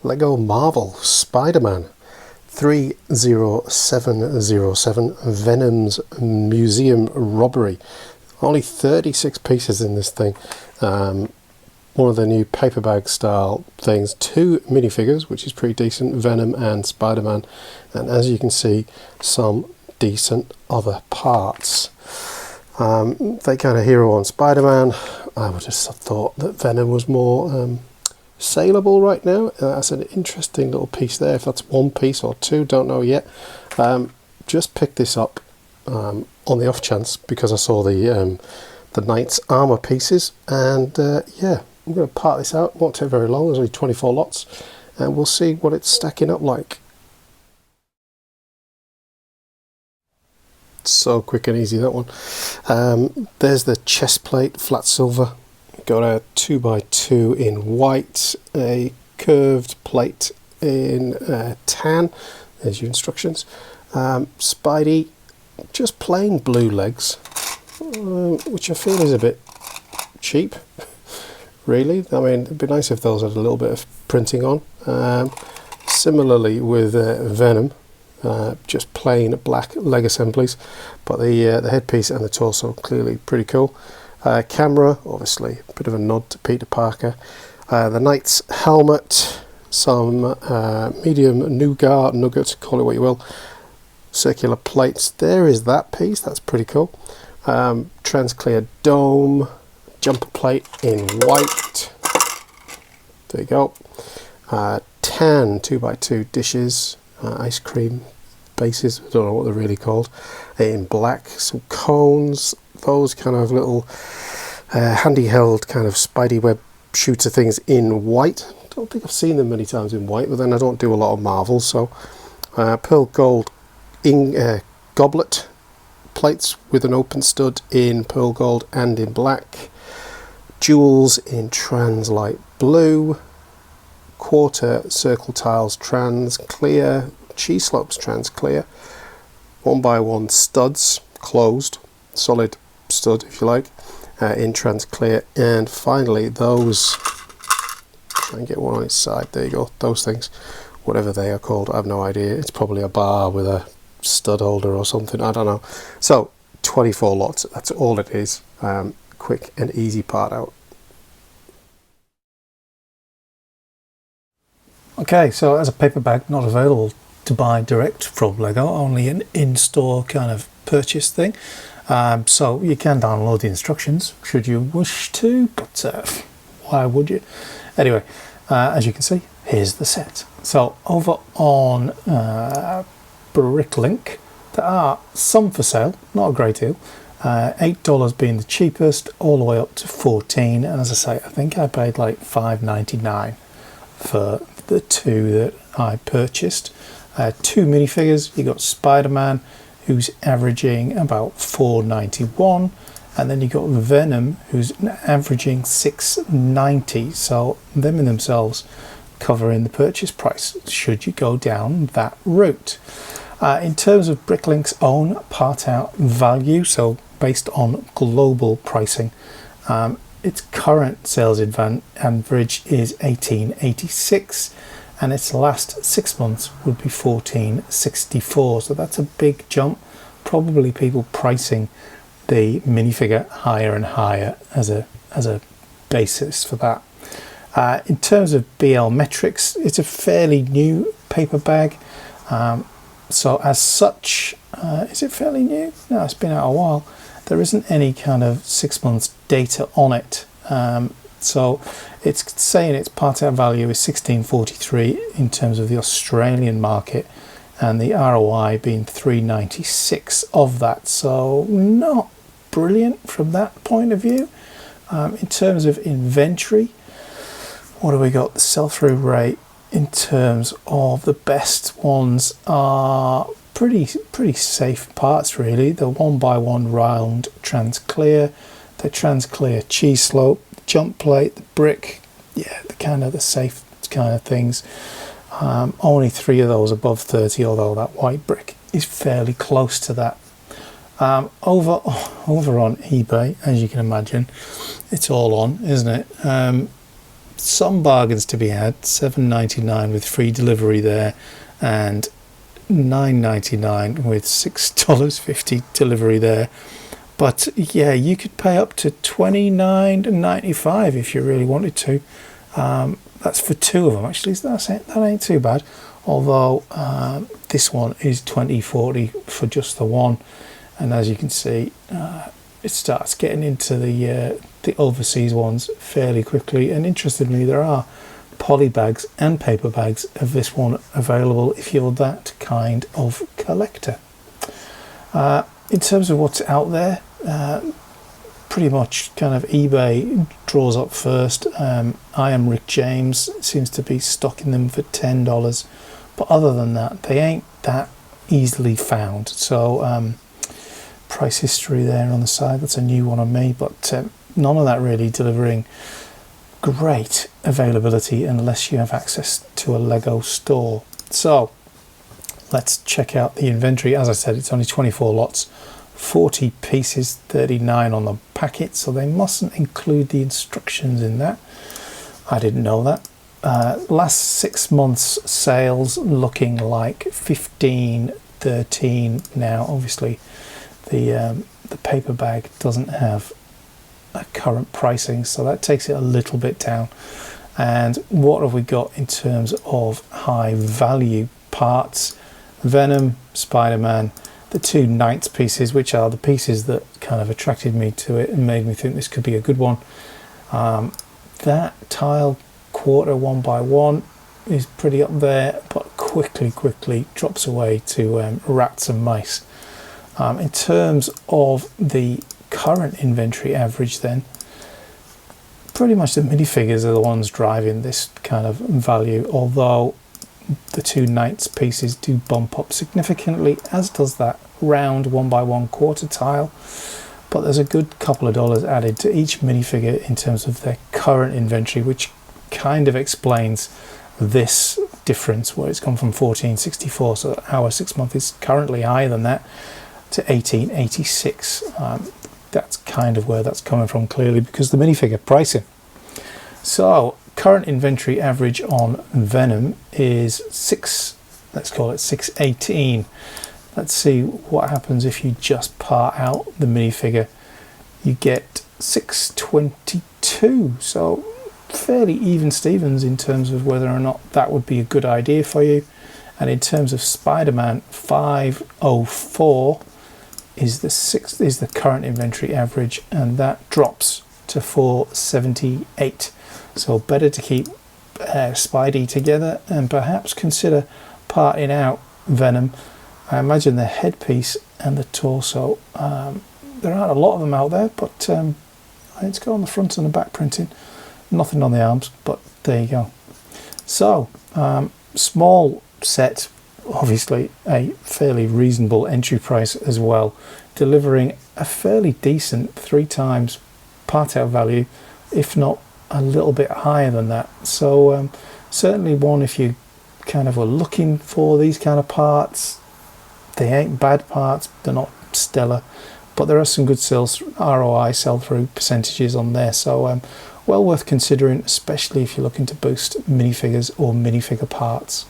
Lego Marvel Spider-Man 30707 Venom's Museum Robbery. Only 36 pieces in this thing. One of the new paper bag style things. 2 minifigures, which is pretty decent, Venom and Spider-Man, and as you can see, some decent other parts. They kind of hero on Spider-Man. I would just have thought that Venom was more saleable right now. That's an interesting little piece there. If that's 1 piece or 2, don't know yet. Just picked this up on the off chance because I saw the Knight's armor pieces, and yeah, I'm going to part this out. Won't take very long. There's only 24 lots, and we'll see what it's stacking up like. So quick and easy, that one. There's the chest plate, flat silver. Got a 2x2 in white, a curved plate in tan. There's your instructions. Spidey, just plain blue legs, which I feel is a bit cheap, really. I mean, it'd be nice if those had a little bit of printing on. Similarly with Venom, just plain black leg assemblies, but the headpiece and the torso clearly pretty cool. Camera, obviously a bit of a nod to Peter Parker. The Knight's helmet, some medium nougat, nugget, call it what you will, circular plates. There is that piece, that's pretty cool. Transclear dome, jumper plate in white. There you go. Tan 2x2 dishes, ice cream bases, I don't know what they're really called, in black. Some cones, those kind of little handy held kind of Spidey web shooter things in white. Don't think I've seen them many times in white, but then I don't do a lot of Marvel, so pearl gold goblet plates with an open stud in pearl gold and in black. Jewels in trans light blue. Quarter circle tiles trans clear. Cheese slopes trans clear. 1x1 studs closed, solid stud if you like, in trans clear. And finally those, try and get one on its side, there you go, those things, whatever they are called, I have no idea. It's probably a bar with a stud holder or something, I don't know. So 24 lots, that's all it is. Quick and easy part out. Okay, so as a paper bag, not available to buy direct from Lego, only an in-store kind of purchase thing. So you can download the instructions should you wish to, but why would you? Anyway, as you can see, here's the set. So over on Bricklink, there are some for sale, not a great deal. $8 being the cheapest, all the way up to $14. And as I say, I think I paid like $5.99 for the 2 that I purchased. 2 minifigures. You got Spider-Man, who's averaging about $4.91, and then you got Venom, who's averaging $6.90. So them in themselves covering the purchase price should you go down that route. In terms of Bricklink's own part out value, so based on global pricing, its current sales average is $18.86, and its last 6 months would be $14.64. So that's a big jump. Probably people pricing the minifigure higher and higher as a basis for that. In terms of BL metrics, it's a fairly new paper bag. So as such, is it fairly new? No, it's been out a while. There isn't any kind of 6 months data on it. So it's saying its part out value is $16.43 in terms of the Australian market, and the ROI being $3.96 of that. So not brilliant from that point of view. In terms of inventory, what do we got? The sell-through rate in terms of the best ones are pretty safe parts really. The 1x1 round trans clear, the trans clear cheese slope, the jump plate, the brick, yeah, the safe kind of things. Only 3 of those above 30, although that white brick is fairly close to that. Over on eBay, as you can imagine, it's all on, isn't it? some bargains to be had. $7.99 with free delivery there, and $9.99 with $6.50 delivery there. But yeah, you could pay up to $29.95 if you really wanted to. That's for two of them actually, so that ain't too bad. Although this one is $20.40 for just the one, and as you can see, it starts getting into the overseas ones fairly quickly. And interestingly, there are poly bags and paper bags of this one available if you're that kind of collector. In terms of what's out there, pretty much kind of eBay draws up first. I Am Rick James seems to be stocking them for $10, but other than that, they ain't that easily found. So price history there on the side, that's a new one on me, but none of that really delivering great availability unless you have access to a Lego store. So let's check out the inventory. As I said, it's only 24 lots, 40 pieces, 39 on the packet, so they mustn't include the instructions in that. I didn't know that. Last 6 months sales looking like 15, 13 now. Obviously the paper bag doesn't have a current pricing, so that takes it a little bit down. And what have we got in terms of high value parts? Venom, Spider-Man, the two Knights pieces, which are the pieces that kind of attracted me to it and made me think this could be a good one. That tile quarter 1x1 is pretty up there, but quickly drops away to rats and mice. In terms of the current inventory average, then pretty much the minifigures are the ones driving this kind of value, although the two Knights pieces do bump up significantly, as does that round 1x1 quarter tile. But there's a good couple of dollars added to each minifigure in terms of their current inventory, which kind of explains this difference where it's gone from 1464, so our 6 month is currently higher than that, to 1886. That's kind of where that's coming from, clearly because the minifigure pricing. So current inventory average on Venom is let's call it 618. Let's see what happens if you just part out the minifigure. You get 622, so fairly even Stevens in terms of whether or not that would be a good idea for you. And in terms of Spider-Man, 504 is the current inventory average, and that drops to 478. So better to keep Spidey together and perhaps consider parting out Venom. I imagine the headpiece and the torso, there aren't a lot of them out there, but it's got on the front and the back printing, nothing on the arms, but there you go. So small set, obviously a fairly reasonable entry price as well, delivering a fairly decent 3 times part out value, if not a little bit higher than that. So certainly one if you kind of were looking for these kind of parts. They ain't bad parts, they're not stellar, but there are some good sales ROI sell-through percentages on there, so well worth considering, especially if you're looking to boost minifigures or minifigure parts.